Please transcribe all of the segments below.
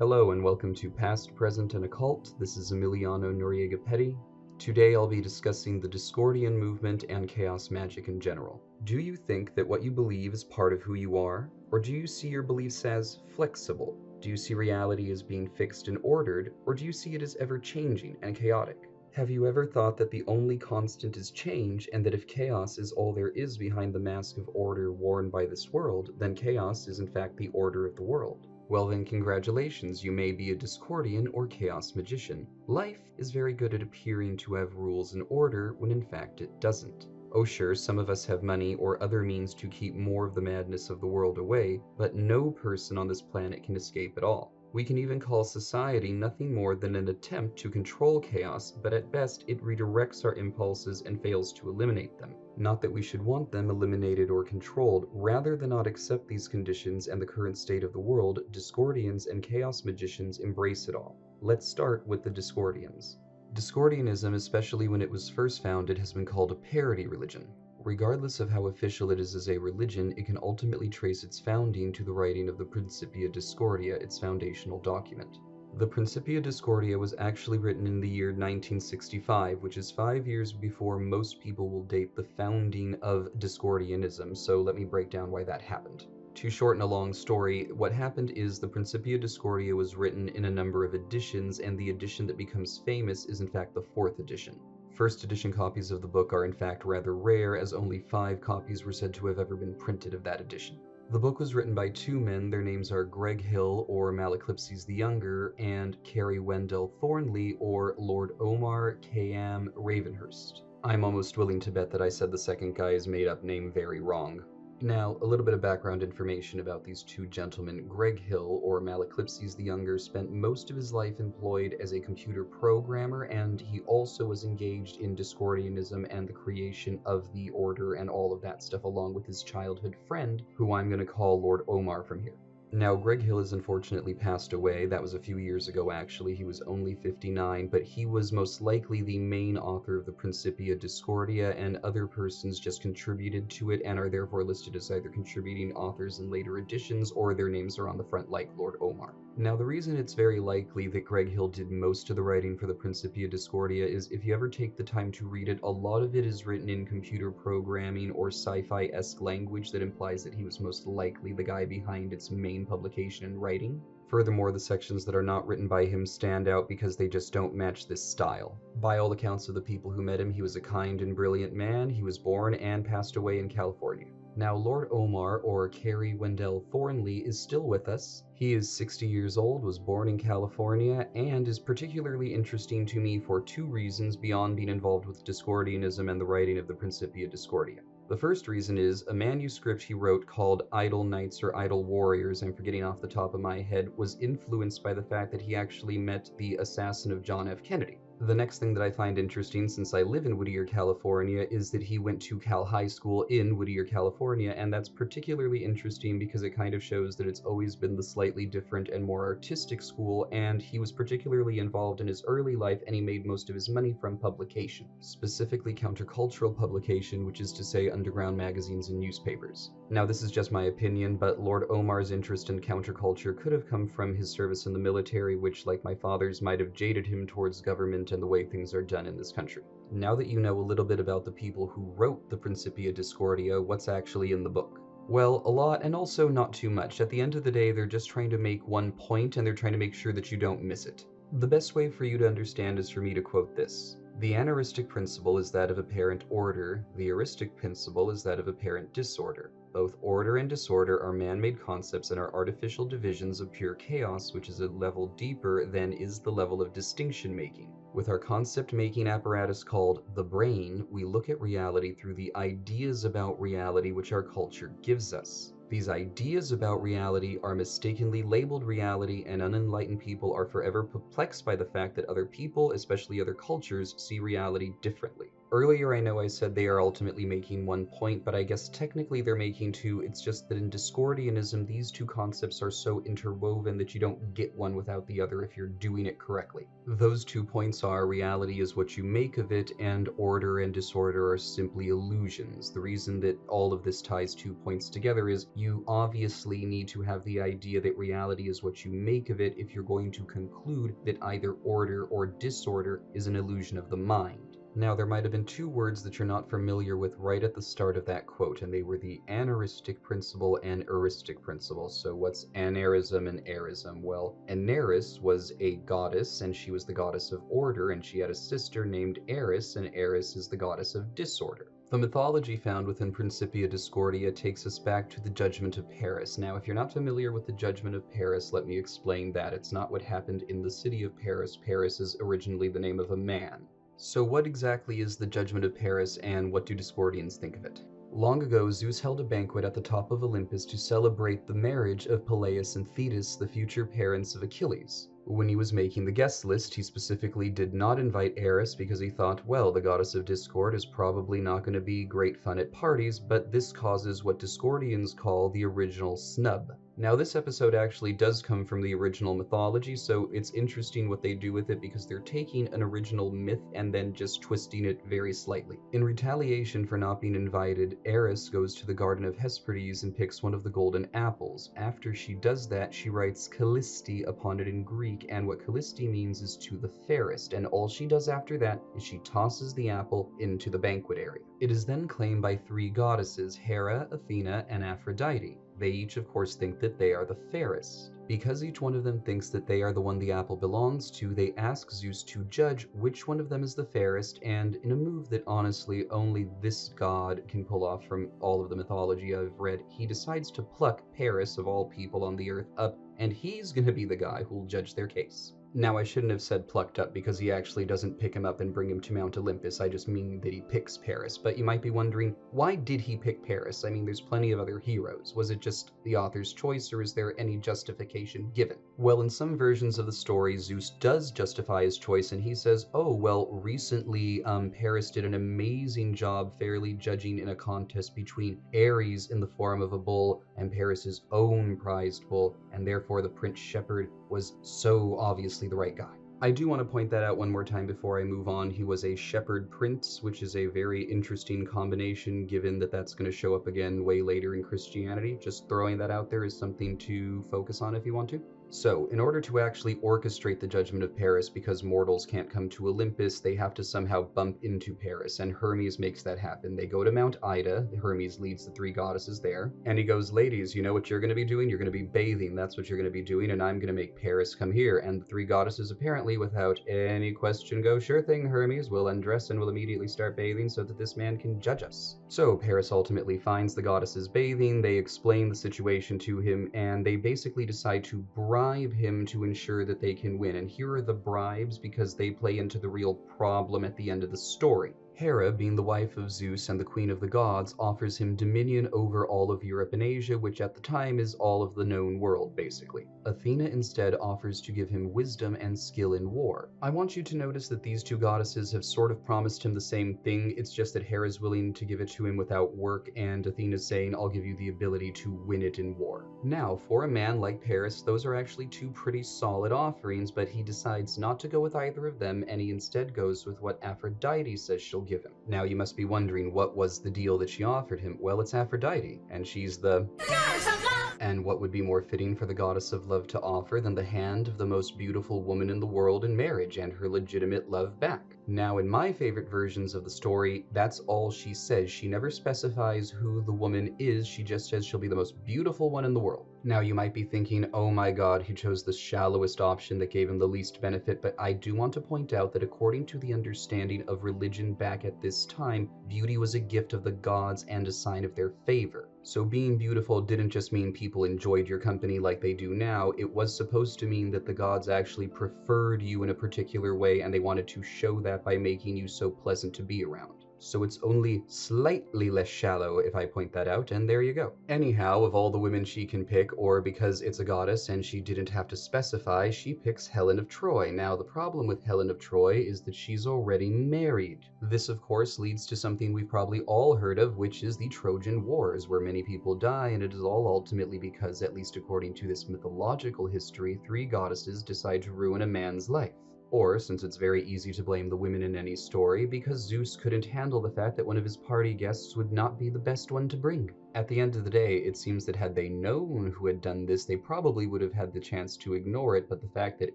Hello and welcome to Past, Present, and Occult. This is Emiliano Noriega Petty. Today I'll be discussing the Discordian movement and Chaos Magick in general. Do you think that what you believe is part of who you are, or do you see your beliefs as flexible? Do you see reality as being fixed and ordered, or do you see it as ever-changing and chaotic? Have you ever thought that the only constant is change, and that if chaos is all there is behind the mask of order worn by this world, then chaos is in fact the order of the world? Well then, congratulations, you may be a Discordian or Chaos Magician. Life is very good at appearing to have rules and order when in fact it doesn't. Oh sure, some of us have money or other means to keep more of the madness of the world away, but no person on this planet can escape it all. We can even call society nothing more than an attempt to control chaos, but at best it redirects our impulses and fails to eliminate them. Not that we should want them eliminated or controlled, rather than not accept these conditions and the current state of the world, Discordians and Chaos Magicians embrace it all. Let's start with the Discordians. Discordianism, especially when it was first founded, has been called a parody religion. Regardless of how official it is as a religion, it can ultimately trace its founding to the writing of the Principia Discordia, its foundational document. The Principia Discordia was actually written in the year 1965, which is 5 years before most people will date the founding of Discordianism, so let me break down why that happened. To shorten a long story, what happened is the Principia Discordia was written in a number of editions, and the edition that becomes famous is in fact the 4th edition. First edition copies of the book are in fact rather rare, as only 5 copies were said to have ever been printed of that edition. The book was written by 2 men. Their names are Greg Hill, or Malaclipses the Younger, and Carrie Wendell Thornley, or Lord Omar Khayyam Ravenhurst. I'm almost willing to bet that I said the second guy's made-up name very wrong. Now, a little bit of background information about these 2 gentlemen. Greg Hill, or Malaclipses the Younger, spent most of his life employed as a computer programmer, and he also was engaged in Discordianism and the creation of the Order and all of that stuff, along with his childhood friend, who I'm going to call Lord Omar from here. Now, Greg Hill has unfortunately passed away. That was a few years ago, actually. He was only 59, but he was most likely the main author of the Principia Discordia, and other persons just contributed to it and are therefore listed as either contributing authors in later editions or their names are on the front like Lord Omar. Now, the reason it's very likely that Greg Hill did most of the writing for the Principia Discordia is if you ever take the time to read it, a lot of it is written in computer programming or sci-fi-esque language that implies that he was most likely the guy behind its main publication and writing. Furthermore, the sections that are not written by him stand out because they just don't match this style. By all accounts of the people who met him, he was a kind and brilliant man. He was born and passed away in California. Now, Lord Omar, or Carrie Wendell Thornley, is still with us. He is 60 years old, was born in California, and is particularly interesting to me for 2 reasons beyond being involved with Discordianism and the writing of the Principia Discordia. The first reason is a manuscript he wrote called Idle Knights or Idle Warriors, I'm forgetting off the top of my head, was influenced by the fact that he actually met the assassin of John F. Kennedy. The next thing that I find interesting, since I live in Whittier, California, is that he went to Cal High School in Whittier, California, and that's particularly interesting because it kind of shows that it's always been the slightly different and more artistic school, and he was particularly involved in his early life, and he made most of his money from publication, specifically countercultural publication, which is to say underground magazines and newspapers. Now, this is just my opinion, but Lord Omar's interest in counterculture could have come from his service in the military, which, like my father's, might have jaded him towards government and the way things are done in this country. Now that you know a little bit about the people who wrote the Principia Discordia, what's actually in the book? Well, a lot, and also not too much. At the end of the day, they're just trying to make one point, and they're trying to make sure that you don't miss it. The best way for you to understand is for me to quote this. The anaristic principle is that of apparent order. The eristic principle is that of apparent disorder. Both order and disorder are man-made concepts and are artificial divisions of pure chaos, which is a level deeper than is the level of distinction-making. With our concept-making apparatus called the brain, we look at reality through the ideas about reality which our culture gives us. These ideas about reality are mistakenly labeled reality, and unenlightened people are forever perplexed by the fact that other people, especially other cultures, see reality differently. earlier I know I said they are ultimately making one point, but I guess technically they're making two. It's just that in Discordianism, these two concepts are so interwoven that you don't get one without the other if you're doing it correctly. Those 2 points are reality is what you make of it, and order and disorder are simply illusions. The reason that all of this ties 2 points together is you obviously need to have the idea that reality is what you make of it if you're going to conclude that either order or disorder is an illusion of the mind. Now, there might have been 2 words that you're not familiar with right at the start of that quote, and they were the anaristic principle and eristic principle. So what's anarism and erism? Well, Anaris was a goddess, and she was the goddess of order, and she had a sister named Eris, and Eris is the goddess of disorder. The mythology found within Principia Discordia takes us back to the Judgment of Paris. Now, if you're not familiar with the Judgment of Paris, let me explain that. It's not what happened in the city of Paris. Paris is originally the name of a man. So what exactly is the Judgment of Paris, and what do Discordians think of it? Long ago, Zeus held a banquet at the top of Olympus to celebrate the marriage of Peleus and Thetis, the future parents of Achilles. When he was making the guest list, he specifically did not invite Eris because he thought, well, the goddess of discord is probably not going to be great fun at parties, but this causes what Discordians call the original snub. Now, this episode actually does come from the original mythology, so it's interesting what they do with it because they're taking an original myth and then just twisting it very slightly. In retaliation for not being invited, Eris goes to the Garden of Hesperides and picks one of the golden apples. After she does that, she writes Callisti upon it in Greek, and what Callisti means is to the fairest, and all she does after that is she tosses the apple into the banquet area. It is then claimed by 3 goddesses, Hera, Athena, and Aphrodite. They each, of course, think that they are the fairest. Because each one of them thinks that they are the one the apple belongs to, they ask Zeus to judge which one of them is the fairest, and in a move that honestly only this god can pull off from all of the mythology I've read, he decides to pluck Paris, of all people on the earth, up, and he's gonna be the guy who'll judge their case. Now, I shouldn't have said plucked up because he actually doesn't pick him up and bring him to Mount Olympus. I just mean that he picks Paris. But you might be wondering, why did he pick Paris? I mean, there's plenty of other heroes. Was it just the author's choice, or is there any justification given? Well, in some versions of the story, Zeus does justify his choice, and he says, oh, well, recently Paris did an amazing job fairly judging in a contest between Ares in the form of a bull and Paris's own prized bull, and therefore the Prince Shepherd was so obviously the right guy. I do want to point that out one more time before I move on. He was a shepherd prince, which is a very interesting combination given that that's going to show up again way later in Christianity. Just throwing that out there is something to focus on if you want to. So, in order to actually orchestrate the Judgment of Paris, because mortals can't come to Olympus, they have to somehow bump into Paris, and Hermes makes that happen. They go to Mount Ida, Hermes leads the 3 goddesses there, and he goes, ladies, you know what you're going to be doing? You're going to be bathing, that's what you're going to be doing, and I'm going to make Paris come here. And the 3 goddesses apparently, without any question, go, sure thing, Hermes, we'll undress and we'll immediately start bathing so that this man can judge us. So, Paris ultimately finds the goddesses bathing, they explain the situation to him, and they basically decide to bribe him to ensure that they can win. And here are the bribes because they play into the real problem at the end of the story. Hera, being the wife of Zeus and the queen of the gods, offers him dominion over all of Europe and Asia, which at the time is all of the known world, basically. Athena instead offers to give him wisdom and skill in war. I want you to notice that these 2 goddesses have sort of promised him the same thing, it's just that Hera's willing to give it to him without work, and Athena's saying, I'll give you the ability to win it in war. Now, for a man like Paris, those are actually 2 pretty solid offerings, but he decides not to go with either of them, and he instead goes with what Aphrodite says she'll give him. Now, you must be wondering, what was the deal that she offered him? Well, it's Aphrodite, and she's the goddess of love! And what would be more fitting for the goddess of love to offer than the hand of the most beautiful woman in the world in marriage and her legitimate love back? Now, in my favorite versions of the story, that's all she says. She never specifies who the woman is, she just says she'll be the most beautiful one in the world. Now, you might be thinking, oh my god, he chose the shallowest option that gave him the least benefit, but I do want to point out that according to the understanding of religion back at this time, beauty was a gift of the gods and a sign of their favor. So being beautiful didn't just mean people enjoyed your company like they do now, it was supposed to mean that the gods actually preferred you in a particular way, and they wanted to show that by making you so pleasant to be around. so it's only slightly less shallow if I point that out, and there you go. Anyhow, of all the women she can pick, or because it's a goddess and she didn't have to specify, she picks Helen of Troy. Now, the problem with Helen of Troy is that she's already married. This, of course, leads to something we've probably all heard of, which is the Trojan Wars, where many people die, and it is all ultimately because, at least according to this mythological history, three goddesses decide to ruin a man's life. Or, since it's very easy to blame the women in any story, because Zeus couldn't handle the fact that one of his party guests would not be the best one to bring. At the end of the day, it seems that had they known who had done this, they probably would have had the chance to ignore it, but the fact that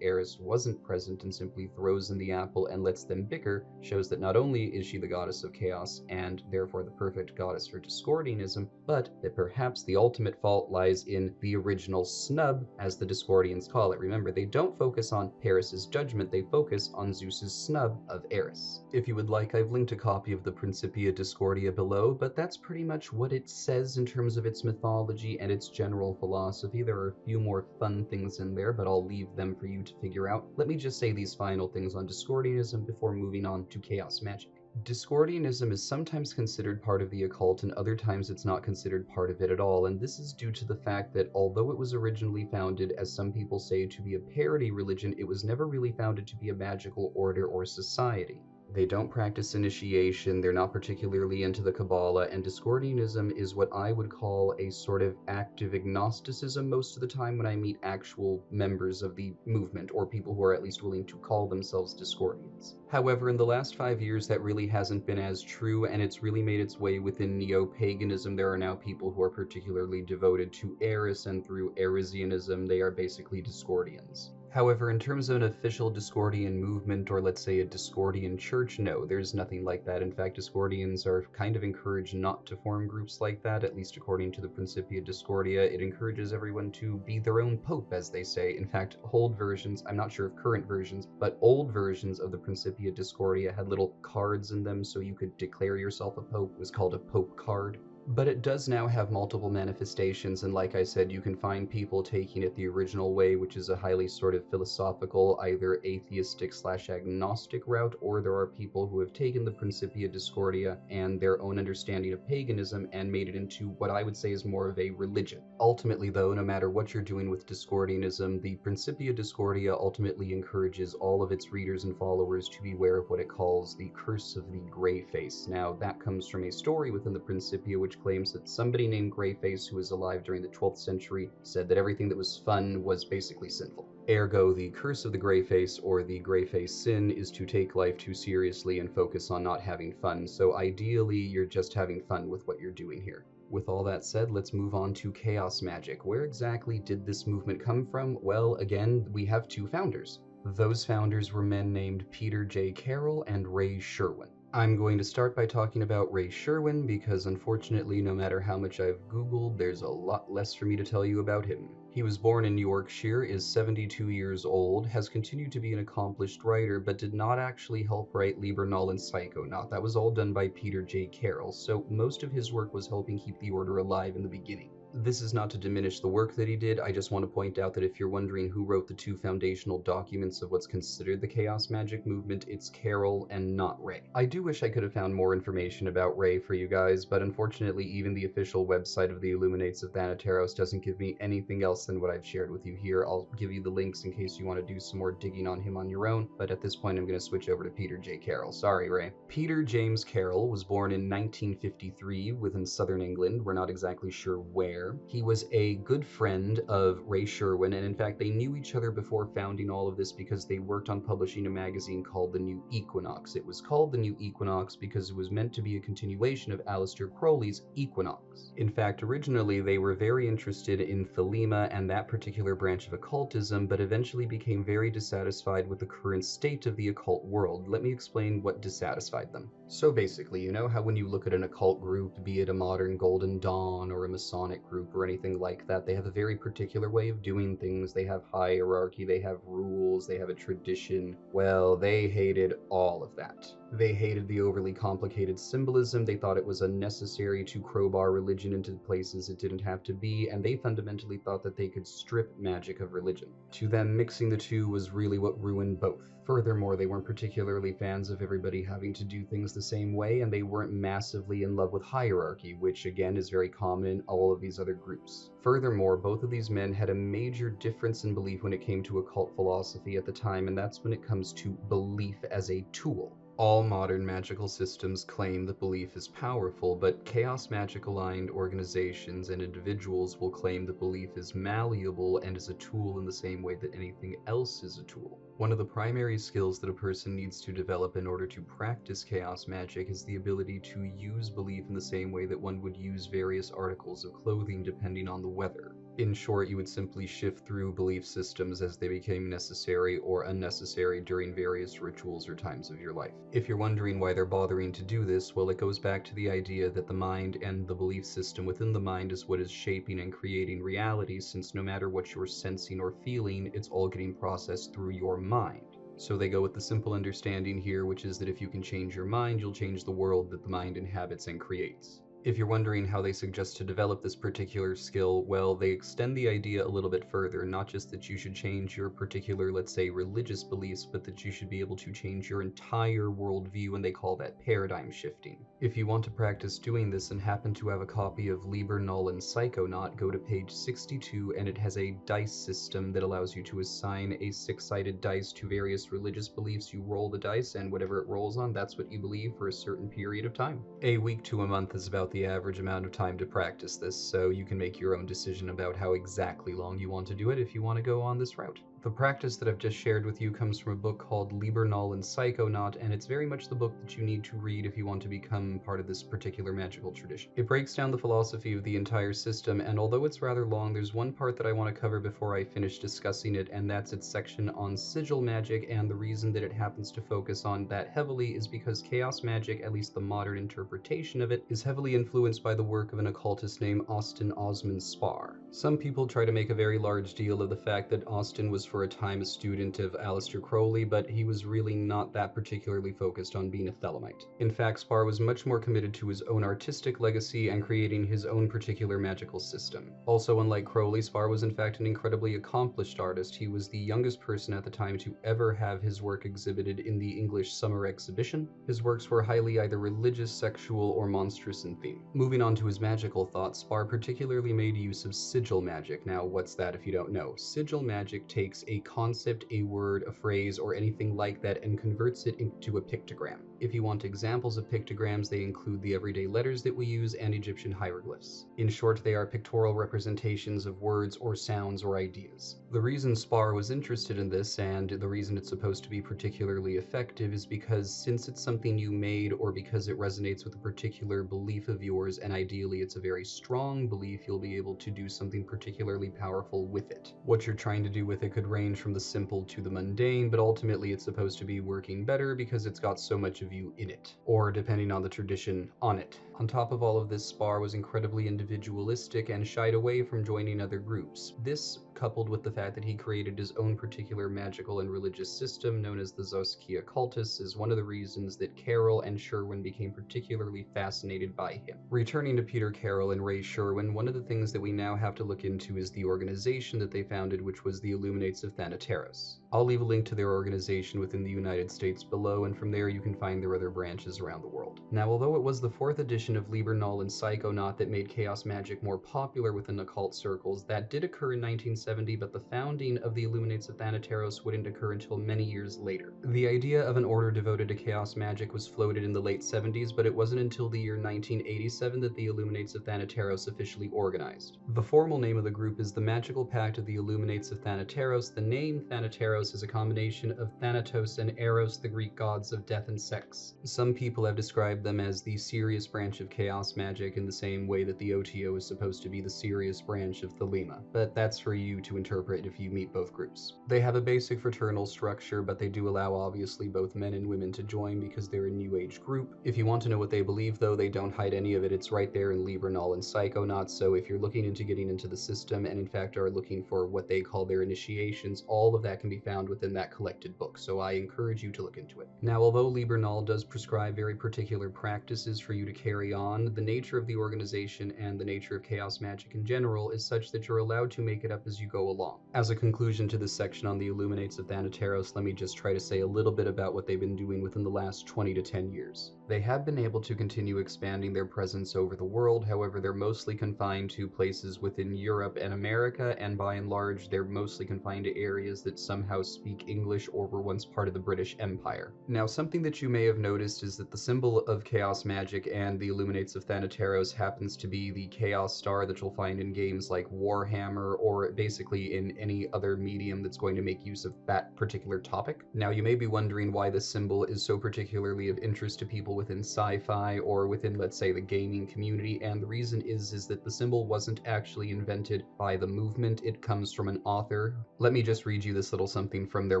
Eris wasn't present and simply throws in the apple and lets them bicker shows that not only is she the goddess of chaos and therefore the perfect goddess for Discordianism, but that perhaps the ultimate fault lies in the original snub, as the Discordians call it. Remember, they don't focus on Paris's judgment, they focus on Zeus's snub of Eris. If you would like, I've linked a copy of the Principia Discordia below, but that's pretty much what it says in terms of its mythology and its general philosophy. There are a few more fun things in there, but I'll leave them for you to figure out. Let me just say these final things on Discordianism before moving on to Chaos Magick. Discordianism is sometimes considered part of the occult, and other times it's not considered part of it at all, and this is due to the fact that although it was originally founded, as some people say, to be a parody religion, it was never really founded to be a magical order or society. They don't practice initiation, they're not particularly into the Kabbalah, and Discordianism is what I would call a sort of active agnosticism most of the time when I meet actual members of the movement, or people who are at least willing to call themselves Discordians. However, in the last 5 years, that really hasn't been as true, and it's really made its way within neo-paganism. There are now people who are particularly devoted to Eris, and through Erisianism, they are basically Discordians. However, in terms of an official Discordian movement, or let's say a Discordian church, no, there's nothing like that. In fact, Discordians are kind of encouraged not to form groups like that, at least according to the Principia Discordia. It encourages everyone to be their own pope, as they say. In fact, old versions, I'm not sure of current versions, but old versions of the Principia Discordia had little cards in them so you could declare yourself a pope. It was called a pope card. But it does now have multiple manifestations, and like I said, you can find people taking it the original way, which is a highly sort of philosophical, either atheistic/agnostic route, or there are people who have taken the Principia Discordia and their own understanding of paganism and made it into what I would say is more of a religion. Ultimately, though, no matter what you're doing with Discordianism, the Principia Discordia ultimately encourages all of its readers and followers to beware of what it calls the curse of the gray face. Now, that comes from a story within the Principia which claims that somebody named Greyface, who was alive during the 12th century, said that everything that was fun was basically sinful. Ergo, the curse of the Greyface, or the Greyface sin, is to take life too seriously and focus on not having fun. So ideally, you're just having fun with what you're doing here. With all that said, let's move on to Chaos Magick. Where exactly did this movement come from? Well, again, we have two founders. Those founders were men named Peter J. Carroll and Ray Sherwin. I'm going to start by talking about Ray Sherwin because unfortunately, no matter how much I've Googled, there's a lot less for me to tell you about him. He was born in Yorkshire, is 72 years old, has continued to be an accomplished writer, but did not actually help write Liber Null and Psychonaut. That was all done by Peter J. Carroll, so most of his work was helping keep the order alive in the beginning. This is not to diminish the work that he did, I just want to point out that if you're wondering who wrote the two foundational documents of what's considered the Chaos Magick movement, it's Carroll and not Ray. I do wish I could have found more information about Ray for you guys, but unfortunately even the official website of the Illuminates of Thanateros doesn't give me anything else than what I've shared with you here. I'll give you the links in case you want to do some more digging on him on your own, but at this point I'm going to switch over to Peter J. Carroll. Sorry, Ray. Peter James Carroll was born in 1953 within southern England. We're not exactly sure where. He was a good friend of Ray Sherwin, and in fact they knew each other before founding all of this because they worked on publishing a magazine called The New Equinox. It was called The New Equinox because it was meant to be a continuation of Aleister Crowley's Equinox. In fact, originally they were very interested in Thelema and that particular branch of occultism, but eventually became very dissatisfied with the current state of the occult world. Let me explain what dissatisfied them. So basically, you know how when you look at an occult group, be it a modern Golden Dawn or a Masonic group or anything like that, they have a very particular way of doing things. They have hierarchy, they have rules, they have a tradition. Well, they hated all of that. They hated the overly complicated symbolism, they thought it was unnecessary to crowbar religion into places it didn't have to be, and they fundamentally thought that they could strip magic of religion. To them, mixing the two was really what ruined both. Furthermore, they weren't particularly fans of everybody having to do things the same way, and they weren't massively in love with hierarchy, which again is very common in all of these other groups. Furthermore, both of these men had a major difference in belief when it came to occult philosophy at the time, and that's when it comes to belief as a tool. All modern magical systems claim that belief is powerful, but chaos magic aligned organizations and individuals will claim that belief is malleable and is a tool in the same way that anything else is a tool. One of the primary skills that a person needs to develop in order to practice chaos magic is the ability to use belief in the same way that one would use various articles of clothing depending on the weather. In short, you would simply shift through belief systems as they became necessary or unnecessary during various rituals or times of your life. If you're wondering why they're bothering to do this, well, it goes back to the idea that the mind and the belief system within the mind is what is shaping and creating reality, since no matter what you're sensing or feeling, it's all getting processed through your mind. So they go with the simple understanding here, which is that if you can change your mind, you'll change the world that the mind inhabits and creates. If you're wondering how they suggest to develop this particular skill, well, they extend the idea a little bit further, not just that you should change your particular, let's say, religious beliefs, but that you should be able to change your entire worldview, and they call that paradigm shifting. If you want to practice doing this and happen to have a copy of Liber Null and Psychonaut, go to page 62, and it has a dice system that allows you to assign a 6-sided dice to various religious beliefs. You roll the dice, and whatever it rolls on, that's what you believe for a certain period of time. A week to a month is about the average amount of time to practice this, so you can make your own decision about how exactly long you want to do it if you want to go on this route. The practice that I've just shared with you comes from a book called Liber Null and Psychonaut, and it's very much the book that you need to read if you want to become part of this particular magical tradition. It breaks down the philosophy of the entire system, and although it's rather long, there's one part that I want to cover before I finish discussing it, and that's its section on sigil magic, and the reason that it happens to focus on that heavily is because chaos magic, at least the modern interpretation of it, is heavily influenced by the work of an occultist named Osman Spar. Some people try to make a very large deal of the fact that Austin was for a time a student of Aleister Crowley, but he was really not that particularly focused on being a Thelemite. In fact, Spar was much more committed to his own artistic legacy and creating his own particular magical system. Also, unlike Crowley, Spar was in fact an incredibly accomplished artist. He was the youngest person at the time to ever have his work exhibited in the English Summer Exhibition. His works were highly either religious, sexual, or monstrous in theme. Moving on to his magical thoughts, Spar particularly made use of sigil magic. Now, what's that if you don't know? Sigil magic takes a concept, a word, a phrase, or anything like that and converts it into a pictogram. If you want examples of pictograms, they include the everyday letters that we use and Egyptian hieroglyphs. In short, they are pictorial representations of words or sounds or ideas. The reason Spar was interested in this, and the reason it's supposed to be particularly effective, is because since it's something you made or because it resonates with a particular belief of yours, and ideally it's a very strong belief, you'll be able to do something particularly powerful with it. What you're trying to do with it could range from the simple to the mundane, but ultimately it's supposed to be working better because it's got so much of you in it, or depending on the tradition, on it. On top of all of this, Spar was incredibly individualistic and shied away from joining other groups. This, coupled with the fact that he created his own particular magical and religious system known as the Zoskia Cultus, is one of the reasons that Carroll and Sherwin became particularly fascinated by him. Returning to Peter Carroll and Ray Sherwin, one of the things that we now have to look into is the organization that they founded, which was the Illuminates of Thanateros. I'll leave a link to their organization within the United States below, and from there you can find their other branches around the world. Now, although it was the 4th edition of Liber Null and Psychonaut that made chaos magic more popular within occult circles, that did occur in 1970, but the founding of the Illuminates of Thanateros wouldn't occur until many years later. The idea of an order devoted to chaos magic was floated in the late 70s, but it wasn't until the year 1987 that the Illuminates of Thanateros officially organized. The formal name of the group is the Magical Pact of the Illuminates of Thanateros. The name Thanateros is a combination of Thanatos and Eros, the Greek gods of death and sex. Some people have described them as the serious branch of chaos magic in the same way that the OTO is supposed to be the serious branch of Thelema, but that's for you to interpret if you meet both groups. They have a basic fraternal structure, but they do allow obviously both men and women to join because they're a new age group. If you want to know what they believe though, they don't hide any of it. It's right there in Liber Null and Psychonaut, so if you're looking into getting into the system and in fact are looking for what they call their initiations, all of that can be found within that collected book, so I encourage you to look into it. Now, although Liber Null does prescribe very particular practices for you to carry on, the nature of the organization and the nature of chaos magic in general is such that you're allowed to make it up as you you go along. As a conclusion to this section on the Illuminates of Thanateros, let me just try to say a little bit about what they've been doing within the last 20 to 10 years. They have been able to continue expanding their presence over the world, however they're mostly confined to places within Europe and America, and by and large they're mostly confined to areas that somehow speak English or were once part of the British Empire. Now, something that you may have noticed is that the symbol of Chaos Magick and the Illuminates of Thanateros happens to be the Chaos Star that you'll find in games like Warhammer, or basically in any other medium that's going to make use of that particular topic. Now, you may be wondering why this symbol is so particularly of interest to people within sci-fi or within, let's say, the gaming community, and the reason is that the symbol wasn't actually invented by the movement. It comes from an author. Let me just read you this little something from their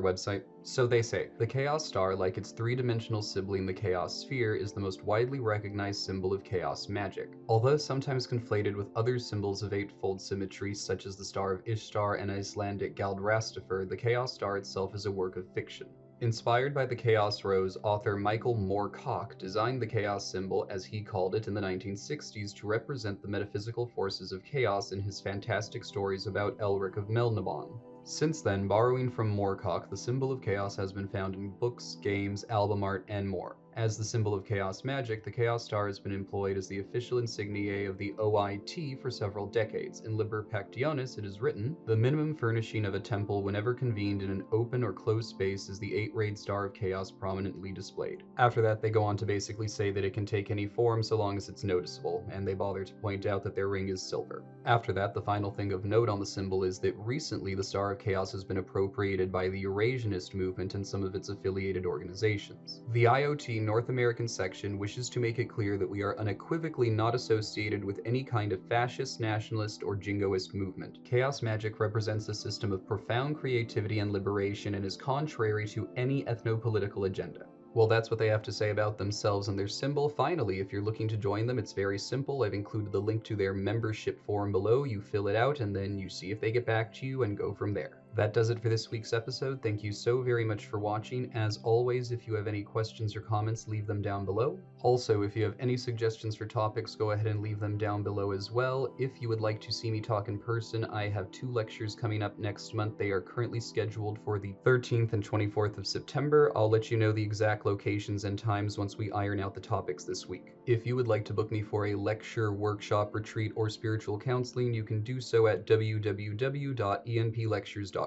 website. So they say, the Chaos Star, like its three-dimensional sibling, the Chaos Sphere, is the most widely recognized symbol of Chaos Magick. Although sometimes conflated with other symbols of eightfold symmetry, such as the Star of Ishtar and Icelandic Galdrastafr, the Chaos Star itself is a work of fiction. Inspired by the Chaos Rose, author Michael Moorcock designed the Chaos symbol, as he called it, in the 1960s to represent the metaphysical forces of chaos in his fantastic stories about Elric of Melniboné. Since then, borrowing from Moorcock, the symbol of chaos has been found in books, games, album art, and more. As the symbol of Chaos Magick, the Chaos Star has been employed as the official insignia of the OIT for several decades. In Liber Pactionis, it is written, the minimum furnishing of a temple whenever convened in an open or closed space is the 8-rayed Star of Chaos prominently displayed. After that, they go on to basically say that it can take any form so long as it's noticeable, and they bother to point out that their ring is silver. After that, the final thing of note on the symbol is that recently the Star of Chaos has been appropriated by the Eurasianist movement and some of its affiliated organizations. The IoT North American section wishes to make it clear that we are unequivocally not associated with any kind of fascist, nationalist, or jingoist movement. Chaos Magick represents a system of profound creativity and liberation and is contrary to any ethno-political agenda. Well, that's what they have to say about themselves and their symbol. Finally, if you're looking to join them, it's very simple. I've included the link to their membership form below. You fill it out and then you see if they get back to you and go from there. That does it for this week's episode. Thank you so very much for watching. As always, if you have any questions or comments, leave them down below. Also, if you have any suggestions for topics, go ahead and leave them down below as well. If you would like to see me talk in person, I have 2 lectures coming up next month. They are currently scheduled for the 13th and 24th of September. I'll let you know the exact locations and times once we iron out the topics this week. If you would like to book me for a lecture, workshop, retreat, or spiritual counseling, you can do so at www.enplectures.com.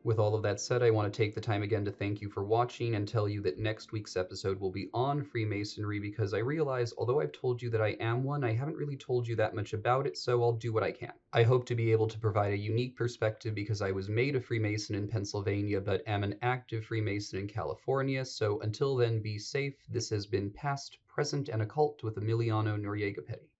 With all of that said, I want to take the time again to thank you for watching and tell you that next week's episode will be on Freemasonry, because I realize, although I've told you that I am one, I haven't really told you that much about it, so I'll do what I can. I hope to be able to provide a unique perspective because I was made a Freemason in Pennsylvania, but am an active Freemason in California, so until then, be safe. This has been Past, Present, and Occult with Emiliano Noriega Petty.